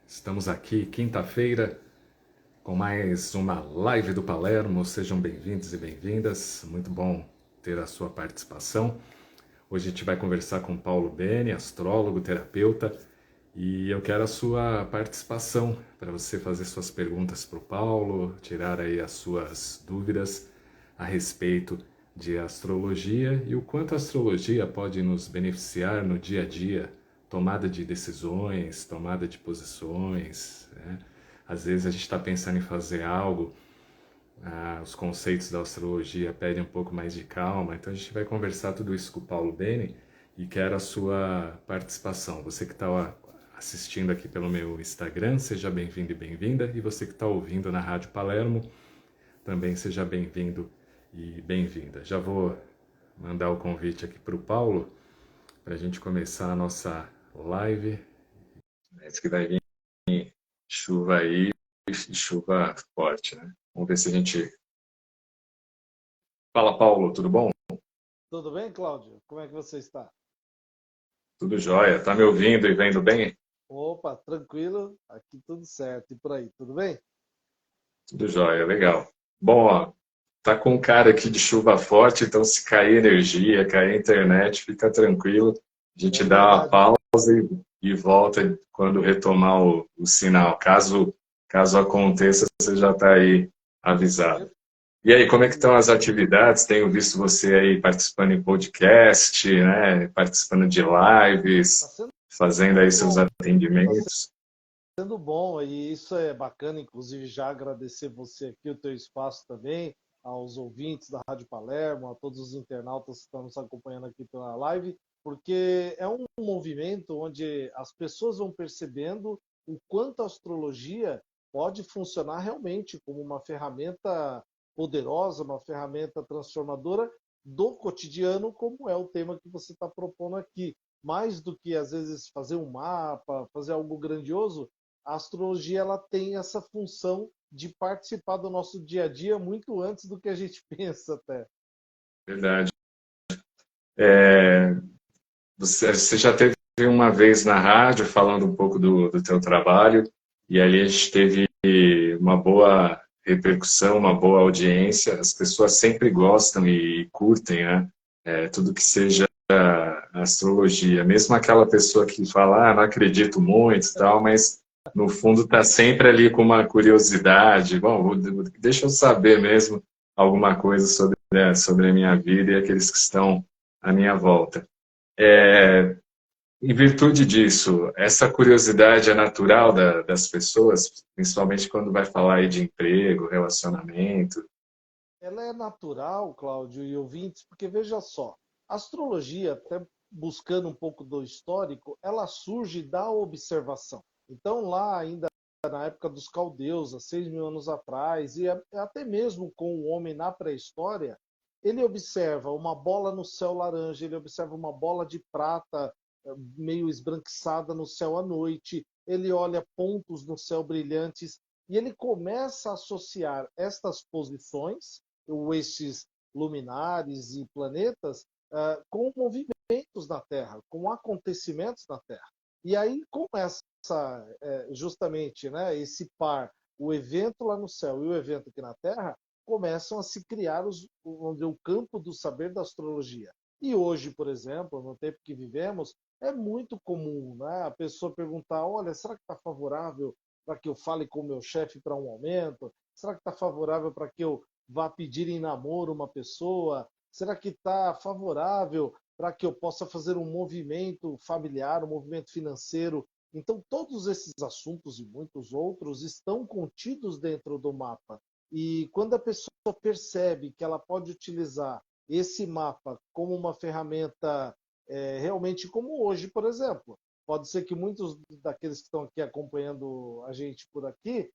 Estamos aqui quinta-feira com mais uma live do Palermo. Sejam bem-vindos e bem-vindas. Muito bom ter a sua participação. Hoje a gente vai conversar com Paulo Bene, astrólogo, terapeuta, e eu quero a sua participação para você fazer suas perguntas para o Paulo, tirar aí as suas dúvidas a respeito de astrologia e o quanto a astrologia pode nos beneficiar no dia a dia, tomada de decisões, tomada de posições, né? Às vezes a gente está pensando em fazer algo, os conceitos da astrologia pedem um pouco mais de calma, então a gente vai conversar tudo isso com o Paulo Bene e quero a sua participação. Você que está assistindo aqui pelo meu Instagram, seja bem-vindo e bem-vinda, e você que está ouvindo na Rádio Palermo, também seja bem-vindo e bem-vinda. Já vou mandar o convite aqui para o Paulo, para a gente começar a nossa live. Parece que vai vir chuva aí, chuva forte, né? Vamos ver se a gente... Fala, Paulo, tudo bom? Tudo bem, Cláudio? Como é que você está? Tudo jóia. Tá me ouvindo e vendo bem? Opa, tranquilo, aqui tudo certo. E por aí, tudo bem? Tudo jóia, legal. Bom, ó, tá com cara aqui de chuva forte, então se cair energia, cair internet, fica tranquilo. A gente É dá uma verdade. pausa e volta quando retomar o sinal. Caso aconteça, você já está aí avisado. Per- E aí, como é que estão Perfeito. as atividades? Tenho visto você aí participando em podcast, né? Participando de Está lives, sendo fazendo aí seus bom, está atendimentos. sendo bom e isso é bacana, inclusive já agradecer você aqui, o teu espaço também, aos ouvintes da Rádio Palermo, a todos os internautas que estão nos acompanhando aqui pela live, porque é um movimento onde as pessoas vão percebendo o quanto a astrologia pode funcionar realmente como uma ferramenta poderosa, uma ferramenta transformadora do cotidiano, como é o tema que você está propondo aqui. Mais do que, às vezes, fazer um mapa, fazer algo grandioso, a astrologia ela tem essa função de participar do nosso dia a dia muito antes do que a gente pensa até. Verdade. Você já teve uma vez na rádio falando um pouco do teu trabalho, e ali a gente teve uma boa repercussão, uma boa audiência. As pessoas sempre gostam e curtem, né? Tudo que seja astrologia. Mesmo aquela pessoa que fala, não acredito muito e tal, mas no fundo está sempre ali com uma curiosidade. Bom, deixa eu saber mesmo alguma coisa sobre a minha vida e aqueles que estão à minha volta. Em virtude disso, essa curiosidade é natural das pessoas, principalmente quando vai falar aí de emprego, relacionamento. Ela é natural, Cláudio e ouvintes, porque veja só, a astrologia, até buscando um pouco do histórico, ela surge da observação. Então, lá ainda na época dos caldeus, há 6.000 anos atrás, e até mesmo com o homem na pré-história, ele observa uma bola no céu laranja, ele observa uma bola de prata meio esbranquiçada no céu à noite, ele olha pontos no céu brilhantes, e ele começa a associar estas posições ou estes luminares e planetas com movimentos na Terra, com acontecimentos na Terra. E aí começa justamente, né, esse par, o evento lá no céu e o evento aqui na Terra, começam a se criar o campo do saber da astrologia. E hoje, por exemplo, no tempo que vivemos, é muito comum, né, a pessoa perguntar: olha, será que está favorável para que eu fale com o meu chefe para um aumento? Será que está favorável para que eu vá pedir em namoro uma pessoa? Será que está favorável para que eu possa fazer um movimento familiar, um movimento financeiro? Então, todos esses assuntos e muitos outros estão contidos dentro do mapa. E quando a pessoa percebe que ela pode utilizar esse mapa como uma ferramenta realmente como hoje, por exemplo. Pode ser que muitos daqueles que estão aqui acompanhando a gente por aqui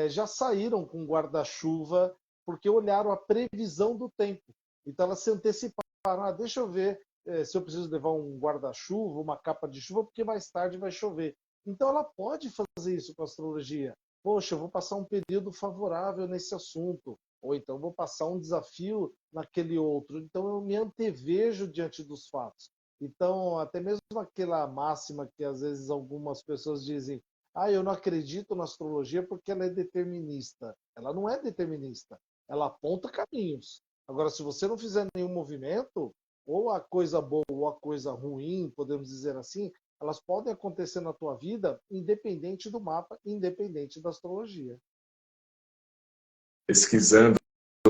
já saíram com guarda-chuva porque olharam a previsão do tempo. Então elas se anteciparam, deixa eu ver se eu preciso levar um guarda-chuva, uma capa de chuva, porque mais tarde vai chover. Então ela pode fazer isso com a astrologia. Poxa, eu vou passar um período favorável nesse assunto, ou então vou passar um desafio naquele outro. Então eu me antevejo diante dos fatos. Então, até mesmo aquela máxima que às vezes algumas pessoas dizem, Ah, eu não acredito na astrologia porque ela é determinista. Ela não é determinista. Ela aponta caminhos. Agora, se você não fizer nenhum movimento, ou a coisa boa ou a coisa ruim, podemos dizer assim, elas podem acontecer na tua vida independente do mapa, independente da astrologia. Pesquisando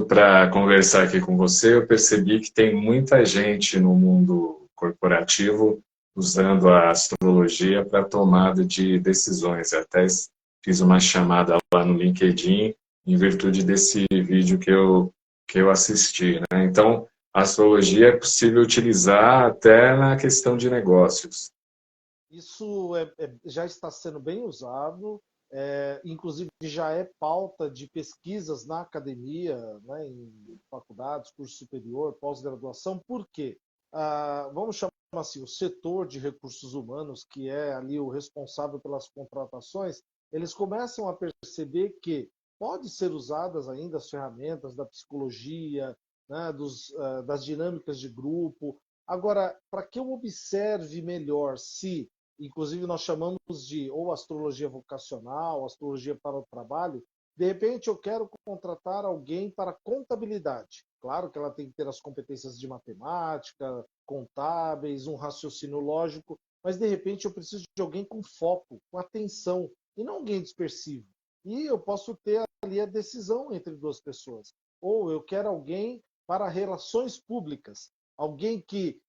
para conversar aqui com você, eu percebi que tem muita gente no mundo corporativo usando a astrologia para tomada de decisões. Eu até fiz uma chamada lá no LinkedIn em virtude desse vídeo que eu assisti, né? Então, a astrologia é possível utilizar até na questão de negócios. Isso já está sendo bem usado, inclusive já é pauta de pesquisas na academia, né, em faculdades, curso superior, pós-graduação. Por quê? Vamos chamar assim, o setor de recursos humanos, que é ali o responsável pelas contratações, eles começam a perceber que pode ser usadas ainda as ferramentas da psicologia, né, das dinâmicas de grupo. Agora, para que eu observe melhor se inclusive nós chamamos de ou astrologia vocacional, astrologia para o trabalho, de repente eu quero contratar alguém para contabilidade. Claro que ela tem que ter as competências de matemática, contábeis, um raciocínio lógico, mas de repente eu preciso de alguém com foco, com atenção, e não alguém dispersivo. E eu posso ter ali a decisão entre duas pessoas. Ou eu quero alguém para relações públicas, alguém que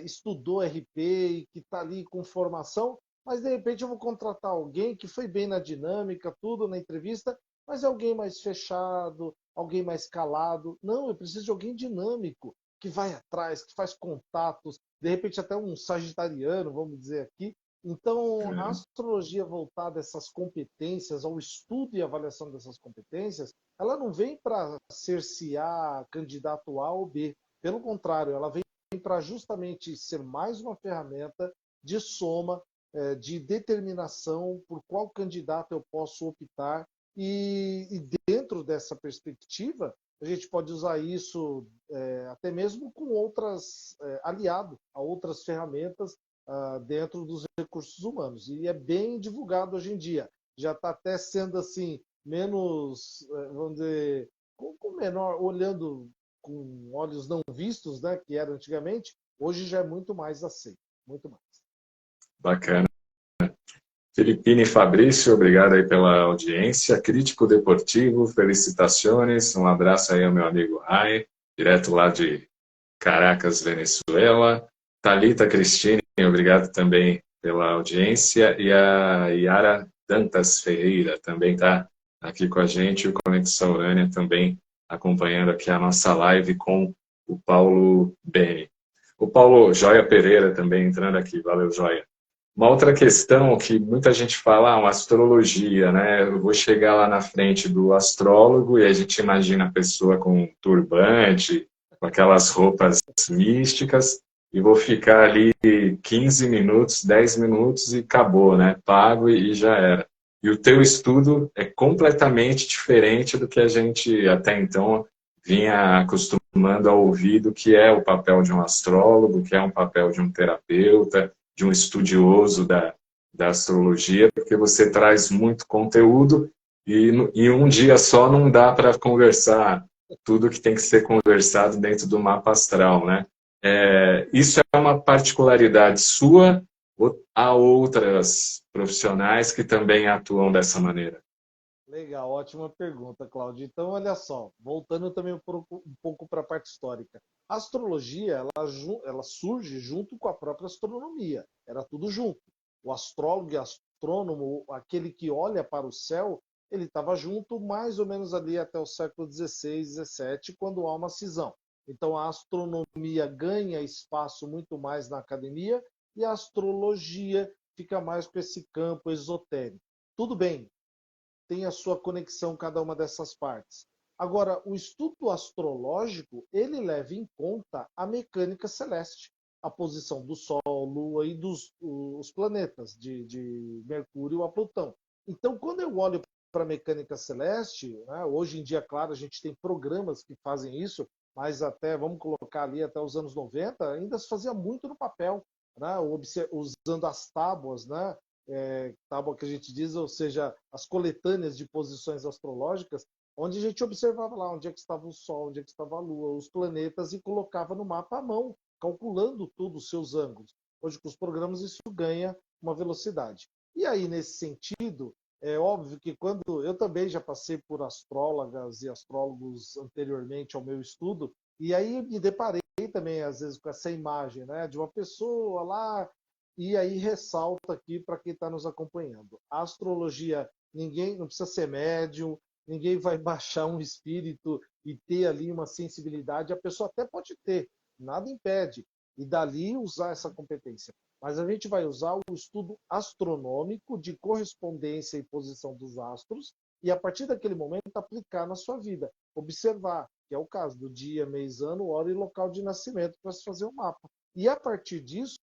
estudou RP e que está ali com formação, mas de repente eu vou contratar alguém que foi bem na dinâmica, tudo na entrevista, mas é alguém mais fechado, alguém mais calado. Não, eu preciso de alguém dinâmico, que vai atrás, que faz contatos, de repente até um sagitariano, vamos dizer aqui. Então, a astrologia voltada a essas competências, ao estudo e avaliação dessas competências, ela não vem para cercear candidato A ou B. Pelo contrário, ela vem para justamente ser mais uma ferramenta de soma, de determinação por qual candidato eu posso optar. E dentro dessa perspectiva, a gente pode usar isso até mesmo com outras, aliado a outras ferramentas dentro dos recursos humanos. E é bem divulgado hoje em dia. Já está até sendo assim, menos, vamos dizer, com menor, olhando com olhos não vistos, né, que era antigamente, hoje já é muito mais aceito, muito mais. Bacana. Filipine Fabrício, obrigado aí pela audiência. Crítico deportivo, felicitações. Um abraço aí ao meu amigo Rai, direto lá de Caracas, Venezuela. Talita Cristine, obrigado também pela audiência. E a Yara Dantas Ferreira também está aqui com a gente. O Conexão Urânia também acompanhando aqui a nossa live com o Paulo Beni. O Paulo Joia Pereira também entrando aqui. Valeu, Joia. Uma outra questão que muita gente fala, uma astrologia, né? Eu vou chegar lá na frente do astrólogo e a gente imagina a pessoa com um turbante, com aquelas roupas místicas, e vou ficar ali 15 minutos, 10 minutos e acabou, né? Pago e já era. E o teu estudo é completamente diferente do que a gente até então vinha acostumando a ouvir do que é o papel de um astrólogo, que é um papel de um terapeuta, de um estudioso da astrologia, porque você traz muito conteúdo e um dia só não dá para conversar tudo que tem que ser conversado dentro do mapa astral, né? Isso é uma particularidade sua ou há outras profissionais que também atuam dessa maneira? Legal, ótima pergunta, Cláudio. Então, olha só, voltando também um pouco para a parte histórica. A astrologia, ela surge junto com a própria astronomia. Era tudo junto. O astrólogo e astrônomo, aquele que olha para o céu, ele estava junto mais ou menos ali até o século XVI, XVII, quando há uma cisão. Então, a astronomia ganha espaço muito mais na academia e a astrologia fica mais com esse campo esotérico. Tudo bem, tem a sua conexão cada uma dessas partes. Agora, o estudo astrológico, ele leva em conta a mecânica celeste, a posição do Sol, Lua e dos os planetas, de Mercúrio a Plutão. Então, quando eu olho para a mecânica celeste, né, hoje em dia, claro, a gente tem programas que fazem isso, mas até, vamos colocar ali, até os anos 90, ainda se fazia muito no papel, né, usando as tábuas, né, tábua que a gente diz, ou seja, as coletâneas de posições astrológicas, onde a gente observava lá onde é que estava o Sol, onde é que estava a Lua, os planetas, e colocava no mapa à mão, calculando tudo, os seus ângulos. Hoje, com os programas, isso ganha uma velocidade. E aí, nesse sentido, é óbvio que quando eu também já passei por astrólogas e astrólogos anteriormente ao meu estudo, e aí me deparei também, às vezes, com essa imagem, né, de uma pessoa lá, e aí ressalta aqui para quem está nos acompanhando. A astrologia, ninguém não precisa ser médium, ninguém vai baixar um espírito e ter ali uma sensibilidade. A pessoa até pode ter, nada impede, e dali usar essa competência. Mas a gente vai usar o estudo astronômico de correspondência e posição dos astros e, a partir daquele momento, aplicar na sua vida. Observar, que é o caso do dia, mês, ano, hora e local de nascimento para se fazer o mapa. E, a partir disso,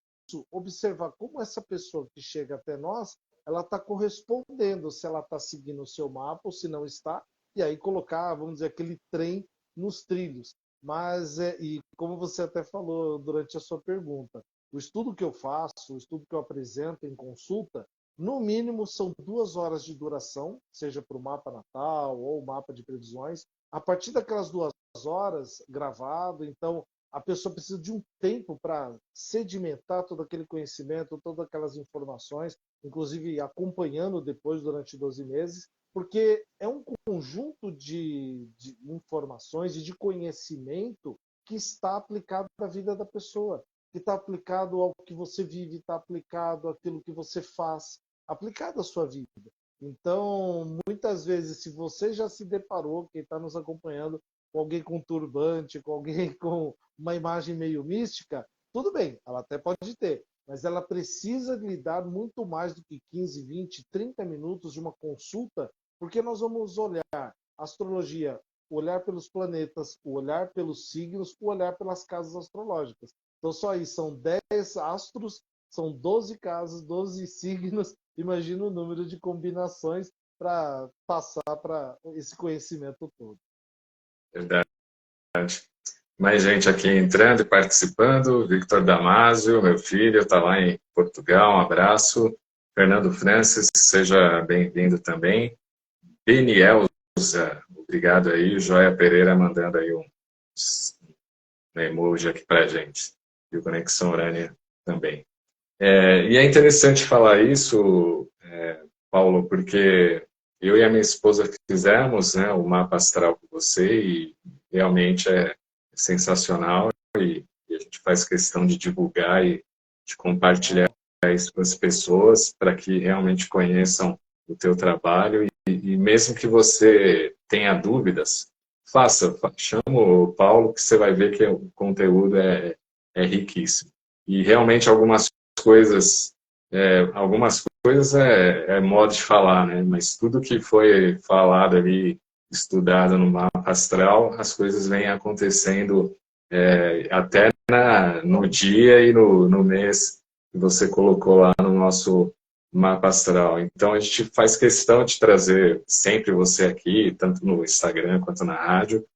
observar como essa pessoa que chega até nós, ela está correspondendo, se ela está seguindo o seu mapa ou se não está, e aí colocar, vamos dizer, aquele trem nos trilhos. Mas, e como você até falou durante a sua pergunta, o estudo que eu faço, o estudo que eu apresento em consulta, no mínimo são 2 horas de duração, seja para o mapa natal ou o mapa de previsões. A partir daquelas 2 horas gravado, então a pessoa precisa de um tempo para sedimentar todo aquele conhecimento, todas aquelas informações, inclusive acompanhando depois durante 12 meses, porque é um conjunto de informações e de conhecimento que está aplicado à vida da pessoa, que está aplicado ao que você vive, está aplicado àquilo que você faz, aplicado à sua vida. Então, muitas vezes, se você já se deparou, quem está nos acompanhando, com alguém com turbante, com alguém com uma imagem meio mística, tudo bem, ela até pode ter, mas ela precisa lidar muito mais do que 15, 20, 30 minutos de uma consulta, porque nós vamos olhar astrologia, olhar pelos planetas, o olhar pelos signos, o olhar pelas casas astrológicas. Então, só aí, são 10 astros, são 12 casas, 12 signos, imagina o número de combinações para passar para esse conhecimento todo. Verdade. Mais gente aqui entrando e participando. Victor Damasio, meu filho, está lá em Portugal, um abraço. Fernando Francis, seja bem-vindo também. Benielza, obrigado aí. Joia Pereira mandando aí um emoji aqui para a gente. E o Conexão Urânia também. E é interessante falar isso, Paulo, porque eu e a minha esposa fizemos, né, o mapa astral com você e realmente é sensacional e a gente faz questão de divulgar e de compartilhar isso com as pessoas para que realmente conheçam o teu trabalho e mesmo que você tenha dúvidas, chama o Paulo que você vai ver que o conteúdo é riquíssimo. E realmente algumas coisas é modo de falar, né? Mas tudo que foi falado ali, estudado no mapa astral, as coisas vêm acontecendo até no dia e no mês que você colocou lá no nosso mapa astral. Então a gente faz questão de trazer sempre você aqui, tanto no Instagram quanto na rádio,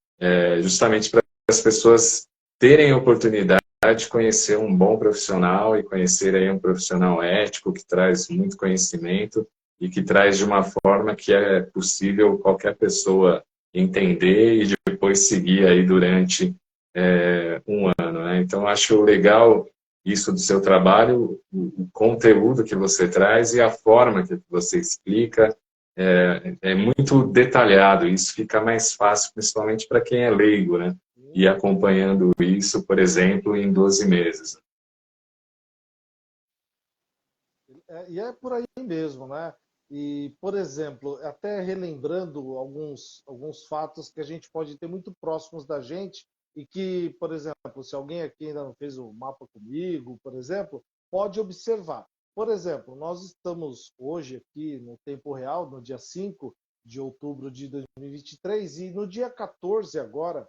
justamente para as pessoas terem oportunidade de conhecer um bom profissional e conhecer aí um profissional ético que traz muito conhecimento e que traz de uma forma que é possível qualquer pessoa entender e depois seguir aí durante um ano, né? Então acho legal isso do seu trabalho, o conteúdo que você traz e a forma que você explica é muito detalhado. Isso fica mais fácil, principalmente para quem é leigo, né? E acompanhando isso, por exemplo, em 12 meses. E é por aí mesmo, né? E, por exemplo, até relembrando alguns fatos que a gente pode ter muito próximos da gente e que, por exemplo, se alguém aqui ainda não fez o mapa comigo, por exemplo, pode observar. Por exemplo, nós estamos hoje aqui no tempo real, no dia 5 de outubro de 2023, e no dia 14 agora,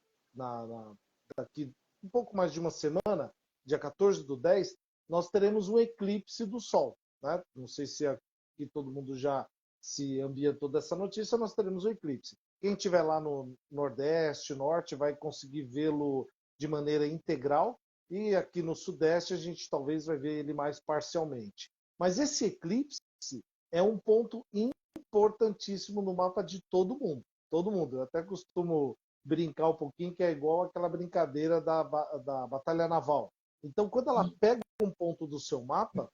daqui um pouco mais de uma semana, dia 14 do 10, nós teremos um eclipse do Sol. Né? Não sei se aqui todo mundo já se ambientou dessa notícia, nós teremos o eclipse. Quem estiver lá no Nordeste, Norte, vai conseguir vê-lo de maneira integral, e aqui no Sudeste a gente talvez vai ver ele mais parcialmente. Mas esse eclipse é um ponto importantíssimo no mapa de todo mundo. Todo mundo. Eu até costumo brincar um pouquinho, que é igual aquela brincadeira da batalha naval. Então, quando ela pega um ponto do seu mapa,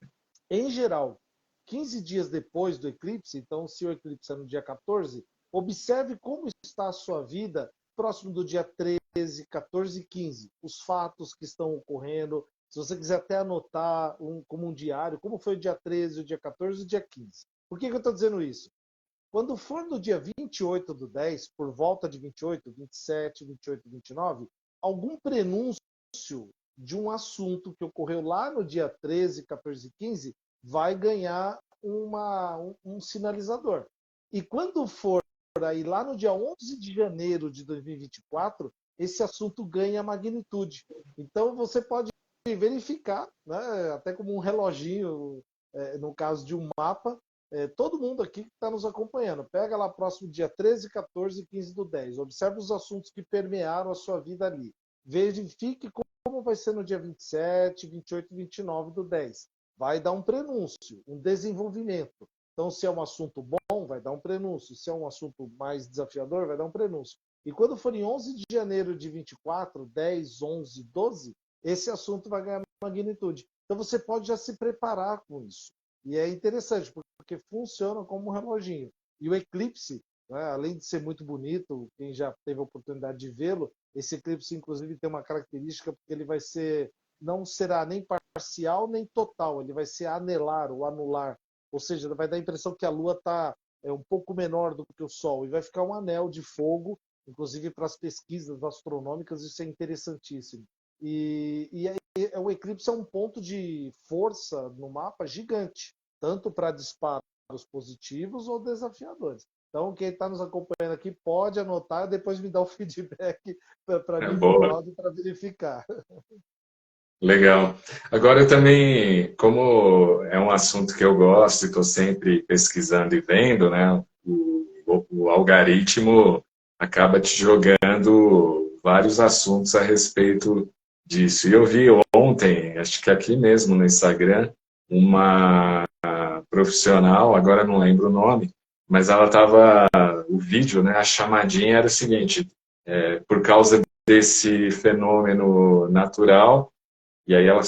em geral, 15 dias depois do eclipse, então se o eclipse é no dia 14, observe como está a sua vida próximo do dia 13, 14 e 15. Os fatos que estão ocorrendo. Se você quiser até anotar como um diário, como foi o dia 13, o dia 14 e o dia 15. Por que eu estou dizendo isso? Quando for no dia 28 do 10, por volta de 28, 27, 28, 29, algum prenúncio de um assunto que ocorreu lá no dia 13, 14 e 15 vai ganhar um sinalizador. E quando for aí lá no dia 11 de janeiro de 2024, esse assunto ganha magnitude. Então você pode verificar, né, até como um reloginho, no caso de um mapa, todo mundo aqui que está nos acompanhando, pega lá próximo dia 13, 14 e 15 do 10. Observe os assuntos que permearam a sua vida ali. Verifique como vai ser no dia 27, 28 e 29 do 10. Vai dar um prenúncio, um desenvolvimento. Então, se é um assunto bom, vai dar um prenúncio. Se é um assunto mais desafiador, vai dar um prenúncio. E quando for em 11 de janeiro de 24, 10, 11, 12, esse assunto vai ganhar magnitude. Então, você pode já se preparar com isso. E é interessante, porque funciona como um reloginho. E o eclipse, né, além de ser muito bonito, quem já teve a oportunidade de vê-lo, esse eclipse, inclusive, tem uma característica, porque ele vai ser, não será nem parcial nem total, ele vai ser anelar ou anular. Ou seja, vai dar a impressão que a Lua está um pouco menor do que o Sol, e vai ficar um anel de fogo, inclusive para as pesquisas astronômicas, isso é interessantíssimo. E o eclipse é um ponto de força no mapa gigante, tanto para disparos positivos ou desafiadores. Então, quem está nos acompanhando aqui pode anotar e depois me dar o feedback para mim por Boa. áudio para verificar. Legal. Agora eu também, como é um assunto que eu gosto e estou sempre pesquisando e vendo, né? O algoritmo acaba te jogando vários assuntos a respeito disso. E eu vi ontem, acho que aqui mesmo no Instagram, uma profissional, agora não lembro o nome, mas ela estava, o vídeo, né? A chamadinha era o seguinte: por causa desse fenômeno natural. E aí ela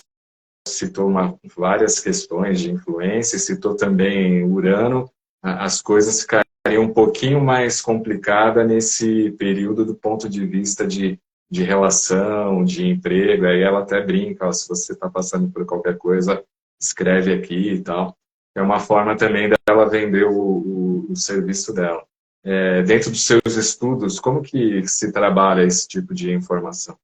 citou várias questões de influência, citou também Urano, as coisas ficariam um pouquinho mais complicadas nesse período do ponto de vista de relação, de emprego, aí ela até brinca, ó, se você está passando por qualquer coisa, escreve aqui e tal. É uma forma também dela vender o serviço dela. Dentro dos seus estudos, como que se trabalha esse tipo de informação?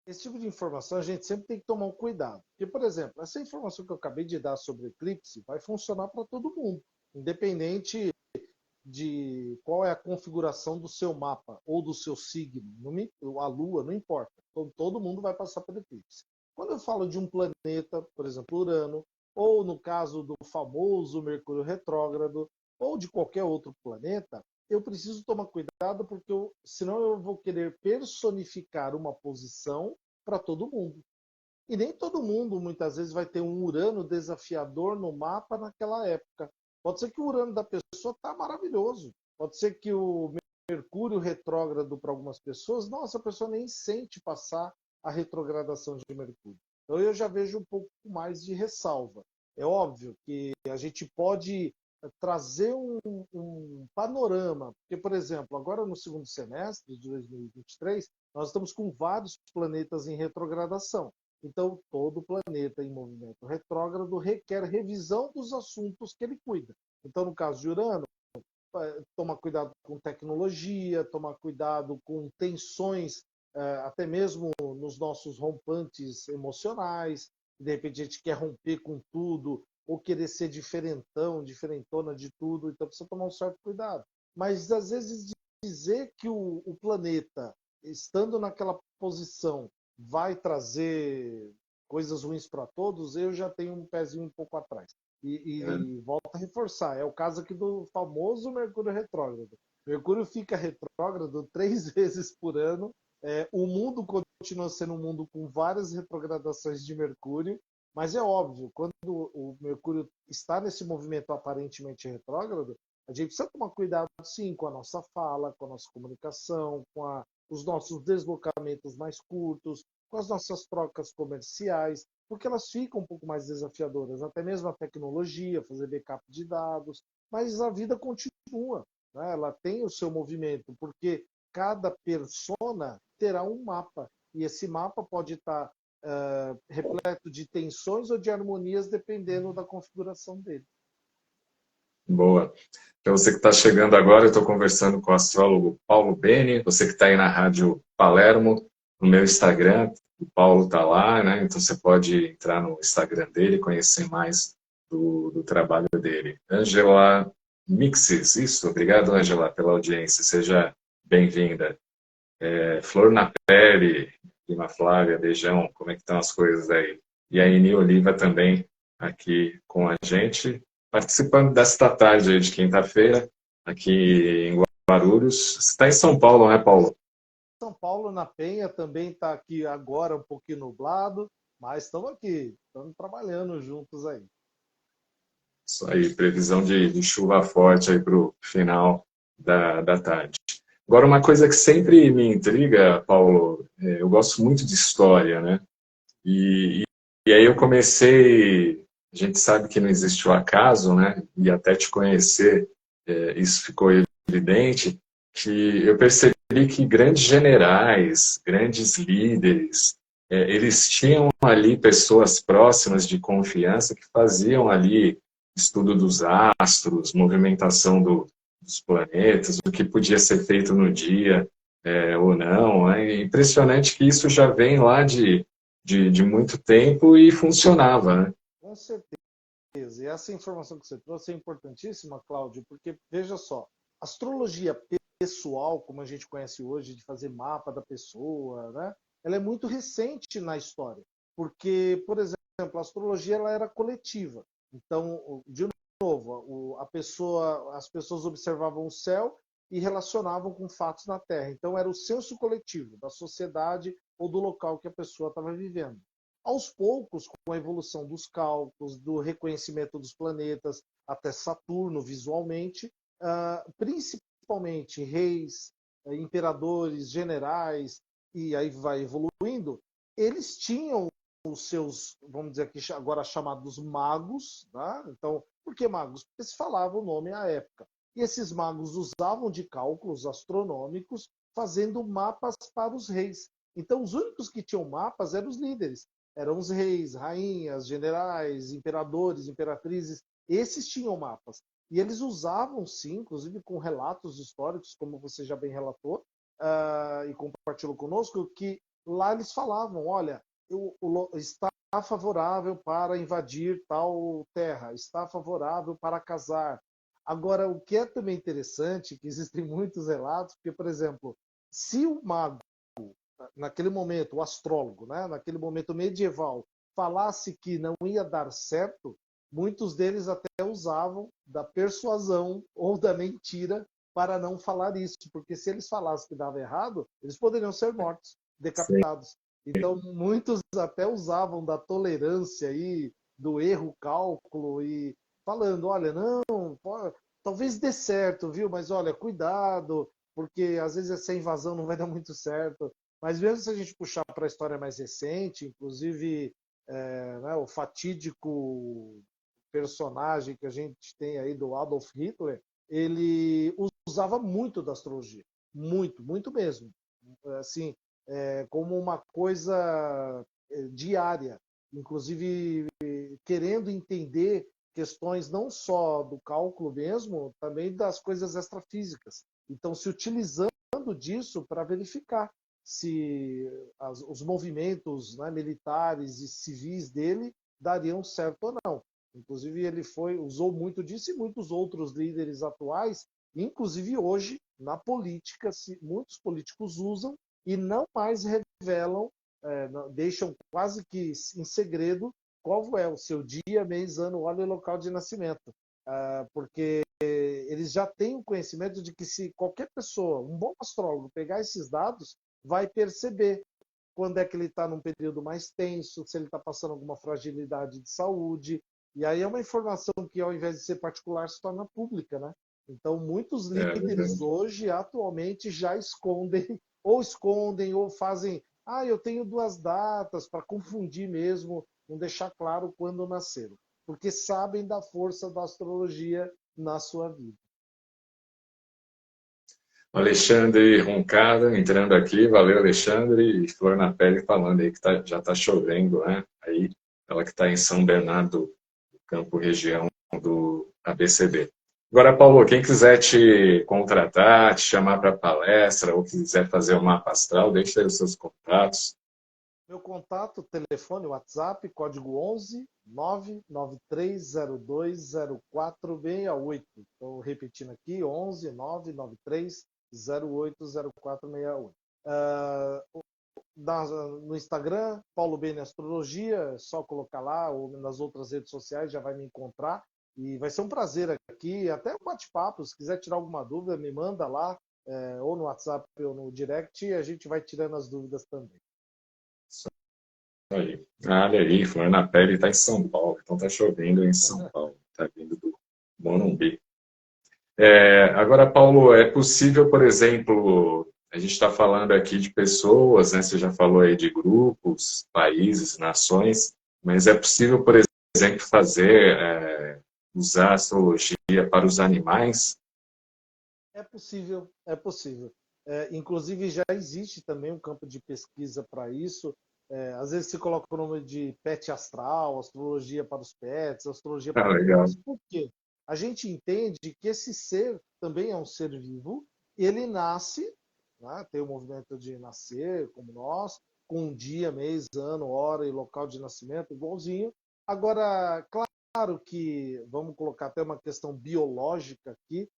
Esse tipo de informação a gente sempre tem que tomar um cuidado. Porque, por exemplo, essa informação que eu acabei de dar sobre o eclipse vai funcionar para todo mundo, independente de qual é a configuração do seu mapa ou do seu signo. A Lua, não importa. Todo mundo vai passar pelo eclipse. Quando eu falo de um planeta, por exemplo, Urano, ou no caso do famoso Mercúrio retrógrado, ou de qualquer outro planeta, eu preciso tomar cuidado porque senão eu vou querer personificar uma posição para todo mundo. E nem todo mundo, muitas vezes, vai ter um Urano desafiador no mapa naquela época. Pode ser que o Urano da pessoa está maravilhoso. Pode ser que o Mercúrio retrógrado para algumas pessoas, nossa, a pessoa nem sente passar a retrogradação de Mercúrio. Então eu já vejo um pouco mais de ressalva. É óbvio que a gente pode trazer um panorama, porque, por exemplo, agora no segundo semestre de 2023, nós estamos com vários planetas em retrogradação. Então, todo planeta em movimento retrógrado requer revisão dos assuntos que ele cuida. Então, no caso de Urano, tomar cuidado com tecnologia, tomar cuidado com tensões, até mesmo nos nossos rompantes emocionais. De repente, a gente quer romper com tudo, ou querer ser diferentão, diferentona de tudo, então precisa tomar um certo cuidado. Mas, às vezes, dizer que o planeta, estando naquela posição, vai trazer coisas ruins para todos, eu já tenho um pezinho um pouco atrás. E volto a reforçar, é o caso aqui do famoso Mercúrio retrógrado. Mercúrio fica retrógrado 3 vezes por ano. O mundo continua sendo um mundo com várias retrogradações de Mercúrio, Mas é óbvio, quando o Mercúrio está nesse movimento aparentemente retrógrado, a gente precisa tomar cuidado, sim, com a nossa fala, com a nossa comunicação, os nossos deslocamentos mais curtos, com as nossas trocas comerciais, porque elas ficam um pouco mais desafiadoras, até mesmo a tecnologia, fazer backup de dados, mas a vida continua, né? Ela tem o seu movimento, porque cada persona terá um mapa, e esse mapa pode estar repleto de tensões ou de harmonias, dependendo da configuração dele. Boa. Então, você que está chegando agora, eu estou conversando com o astrólogo Paulo Beni, você que está aí na Rádio Palermo, no meu Instagram, o Paulo está lá, né? Então você pode entrar no Instagram dele e conhecer mais do trabalho dele. Angela Mixes, isso, obrigado, Angela, pela audiência, seja bem-vinda. Flor na Pele, Prima Flávia, beijão, como é que estão as coisas aí? E a Eni Oliva também aqui com a gente, participando desta tarde aí de quinta-feira, aqui em Guarulhos. Você está em São Paulo, né, Paulo? São Paulo, na Penha, também está aqui agora um pouquinho nublado, mas estamos aqui, estamos trabalhando juntos aí. Isso aí, previsão de chuva forte aí para o final da tarde. Agora, uma coisa que sempre me intriga, Paulo, eu gosto muito de história, né? E, e aí eu comecei, a gente sabe que não existe o acaso, né? E até te conhecer, isso ficou evidente, que eu percebi que grandes generais, grandes líderes, eles tinham ali pessoas próximas de confiança que faziam ali estudo dos astros, movimentação dos planetas, o que podia ser feito no dia ou não. É impressionante que isso já vem lá de muito tempo e funcionava, né? Com certeza. E essa informação que você trouxe é importantíssima, Cláudio, porque, veja só, astrologia pessoal, como a gente conhece hoje, de fazer mapa da pessoa, né? Ela é muito recente na história, porque, por exemplo, a astrologia ela era coletiva. Então, de novo, as pessoas observavam o céu e relacionavam com fatos na Terra. Então, era o senso coletivo da sociedade ou do local que a pessoa estava vivendo. Aos poucos, com a evolução dos cálculos, do reconhecimento dos planetas, até Saturno visualmente, principalmente reis, imperadores, generais, e aí vai evoluindo, eles tinham os seus, vamos dizer aqui agora chamados magos, tá? Então, por que magos? Porque se falava o nome à época. E esses magos usavam de cálculos astronômicos, fazendo mapas para os reis. Então, os únicos que tinham mapas eram os líderes. Eram os reis, rainhas, generais, imperadores, imperatrizes. Esses tinham mapas. E eles usavam, sim, inclusive com relatos históricos, como você já bem relatou, e compartilhou conosco, que lá eles falavam, olha, está favorável para invadir tal terra, está favorável para casar. Agora, o que é também interessante, que existem muitos relatos, porque, por exemplo, se o mago, naquele momento, o astrólogo, né, naquele momento medieval, falasse que não ia dar certo, muitos deles até usavam da persuasão ou da mentira para não falar isso, porque se eles falassem que dava errado, eles poderiam ser mortos, Sim. decapitados. Então, muitos até usavam da tolerância aí, do erro, cálculo, e falando, olha, não, talvez dê certo, viu? Mas olha, cuidado, porque às vezes essa invasão não vai dar muito certo. Mas mesmo se a gente puxar para a história mais recente, inclusive né, o fatídico personagem que a gente tem aí do Adolf Hitler, ele usava muito da astrologia, muito, muito mesmo, assim, como uma coisa diária, inclusive querendo entender questões não só do cálculo mesmo, também das coisas extrafísicas. Então, se utilizando disso para verificar se os movimentos, né, militares e civis dele dariam certo ou não. Inclusive, ele usou muito disso e muitos outros líderes atuais, inclusive hoje, na política, muitos políticos usam e não mais revelam, deixam quase que em segredo qual é o seu dia, mês, ano, hora e local de nascimento. Porque eles já têm o conhecimento de que se qualquer pessoa, um bom astrólogo, pegar esses dados, vai perceber quando é que ele está num período mais tenso, se ele está passando alguma fragilidade de saúde. E aí é uma informação que, ao invés de ser particular, se torna pública, né? Então, muitos líderes verdade. hoje, atualmente, já escondem, ou fazem, eu tenho duas datas, para confundir mesmo, não deixar claro quando nasceram, porque sabem da força da astrologia na sua vida. Alexandre Roncada entrando aqui, valeu Alexandre, e Flor na Pele falando aí que já está chovendo, né? Aí, ela que está em São Bernardo do Campo, região do ABCB. Agora, Paulo, quem quiser te contratar, te chamar para palestra, ou quiser fazer o mapa astral, deixa aí os seus contatos. Meu contato, telefone, WhatsApp, código 11 993020468. Estou repetindo aqui, 11 993080468. No Instagram, Paulo Bene Astrologia, é só colocar lá, ou nas outras redes sociais já vai me encontrar. E vai ser um prazer aqui, até um bate-papo, se quiser tirar alguma dúvida, me manda lá, ou no WhatsApp ou no direct, e a gente vai tirando as dúvidas também. Aí. Olha aí, Flor na Pele está em São Paulo, então está chovendo em São Paulo, está vindo do Morumbi. Agora, Paulo, é possível, por exemplo, a gente está falando aqui de pessoas, né? Você já falou aí de grupos, países, nações, mas é possível, por exemplo, usar a astrologia para os animais? É possível, é possível. Inclusive, já existe também um campo de pesquisa para isso. Às vezes se coloca o nome de pet astral, astrologia para os pets, astrologia Ah, para legal. animais. Por quê? A gente entende que esse ser também é um ser vivo, ele nasce, né, tem o movimento de nascer, como nós, com um dia, mês, ano, hora e local de nascimento, igualzinho. Agora, claro que, vamos colocar até uma questão biológica aqui,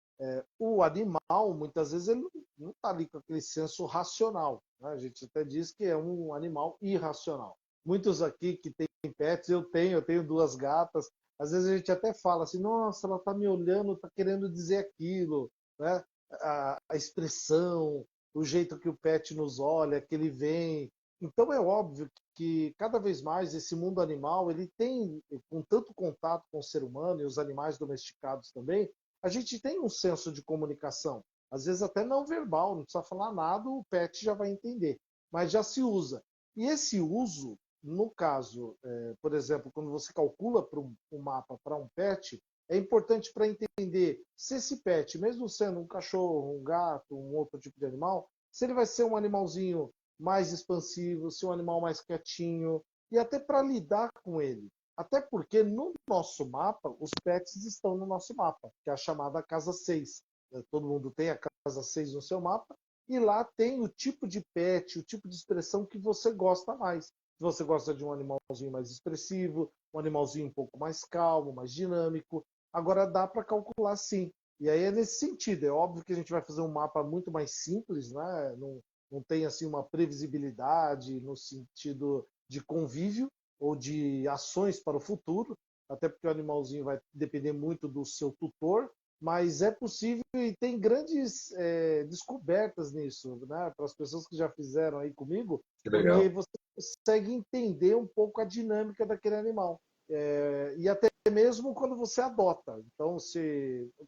o animal, muitas vezes, ele não está ali com aquele senso racional. Né? A gente até diz que é um animal irracional. Muitos aqui que têm pets, eu tenho duas gatas, às vezes a gente até fala assim, nossa, ela está me olhando, está querendo dizer aquilo, né? A expressão, o jeito que o pet nos olha, que ele vem. Então é óbvio que cada vez mais esse mundo animal, ele tem, com tanto contato com o ser humano e os animais domesticados também, a gente tem um senso de comunicação, às vezes até não verbal, não precisa falar nada, o pet já vai entender, mas já se usa. E esse uso, no caso, por exemplo, quando você calcula para um mapa para um pet, é importante para entender se esse pet, mesmo sendo um cachorro, um gato, um outro tipo de animal, se ele vai ser um animalzinho mais expansivo, se um animal mais quietinho, e até para lidar com ele. Até porque no nosso mapa, os pets estão no nosso mapa, que é a chamada casa 6. Todo mundo tem a casa 6 no seu mapa, e lá tem o tipo de pet, o tipo de expressão que você gosta mais. Se você gosta de um animalzinho mais expressivo, um animalzinho um pouco mais calmo, mais dinâmico, agora dá para calcular sim. E aí é nesse sentido, é óbvio que a gente vai fazer um mapa muito mais simples, né? Não tem assim uma previsibilidade no sentido de convívio, ou de ações para o futuro, até porque o animalzinho vai depender muito do seu tutor, mas é possível e tem grandes descobertas nisso, né? Para as pessoas que já fizeram aí comigo, Que porque legal. você consegue entender um pouco a dinâmica daquele animal. E até mesmo quando você adota. Então,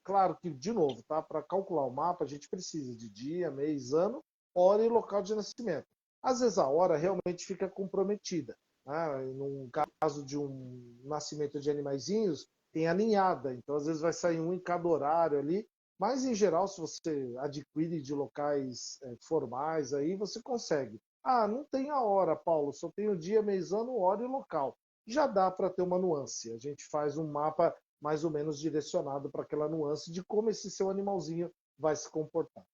claro que, de novo, tá? Para calcular o mapa, a gente precisa de dia, mês, ano, hora e local de nascimento. Às vezes a hora realmente fica comprometida. Né? Num caso de um nascimento de animaizinhos, tem a ninhada, então às vezes vai sair um em cada horário ali, mas em geral, se você adquire de locais formais, aí você consegue. Ah, não tem a hora, Paulo, só tem o dia, mês, ano, hora e local. Já dá para ter uma nuance. A gente faz um mapa mais ou menos direcionado para aquela nuance de como esse seu animalzinho vai se comportar.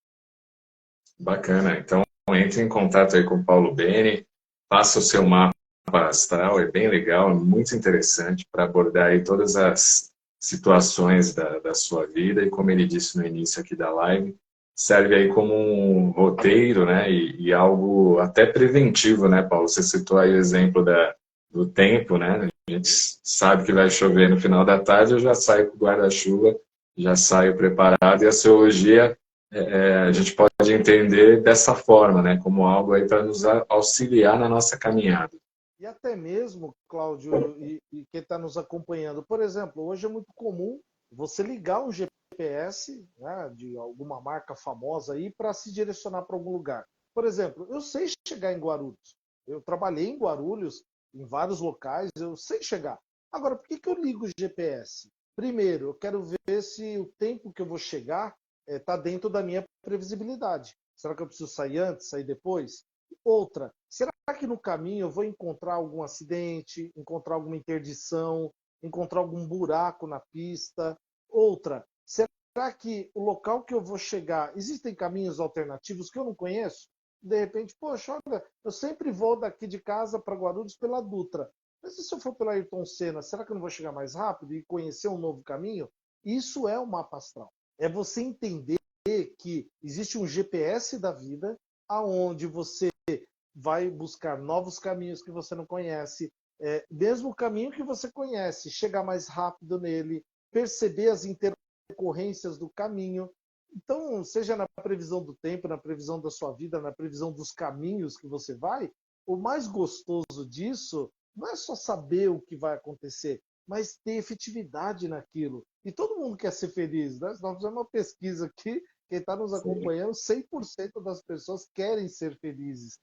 Bacana. Então, entre em contato aí com o Paulo Bene, faça o seu mapa astral, é bem legal, é muito interessante para abordar aí todas as situações da sua vida e, como ele disse no início aqui da live, serve aí como um roteiro, né, e algo até preventivo, né, Paulo? Você citou aí o exemplo do tempo, né? A gente sabe que vai chover no final da tarde, eu já saio com o guarda-chuva, já saio preparado, e a astrologia a gente pode entender dessa forma, né? Como algo aí para nos auxiliar na nossa caminhada. E até mesmo, Cláudio, e quem está nos acompanhando, por exemplo, hoje é muito comum você ligar um GPS, né, de alguma marca famosa aí para se direcionar para algum lugar. Por exemplo, eu sei chegar em Guarulhos. Eu trabalhei em Guarulhos, em vários locais, eu sei chegar. Agora, por que que eu ligo o GPS? Primeiro, eu quero ver se o tempo que eu vou chegar está dentro da minha previsibilidade. Será que eu preciso sair antes, sair depois? Outra, será que no caminho eu vou encontrar algum acidente, encontrar alguma interdição, encontrar algum buraco na pista? Outra, será que o local que eu vou chegar, existem caminhos alternativos que eu não conheço? De repente, poxa, olha, eu sempre vou daqui de casa para Guarulhos pela Dutra. Mas e se eu for pela Ayrton Senna, será que eu não vou chegar mais rápido e conhecer um novo caminho? Isso é o mapa astral. É você entender que existe um GPS da vida aonde você vai buscar novos caminhos que você não conhece, mesmo o caminho que você conhece, chegar mais rápido nele, perceber as intercorrências do caminho. Então, seja na previsão do tempo, na previsão da sua vida, na previsão dos caminhos que você vai, o mais gostoso disso não é só saber o que vai acontecer, mas ter efetividade naquilo. E todo mundo quer ser feliz, né? Nós fizemos uma pesquisa aqui, quem está nos Sim, acompanhando, 100% das pessoas querem ser felizes.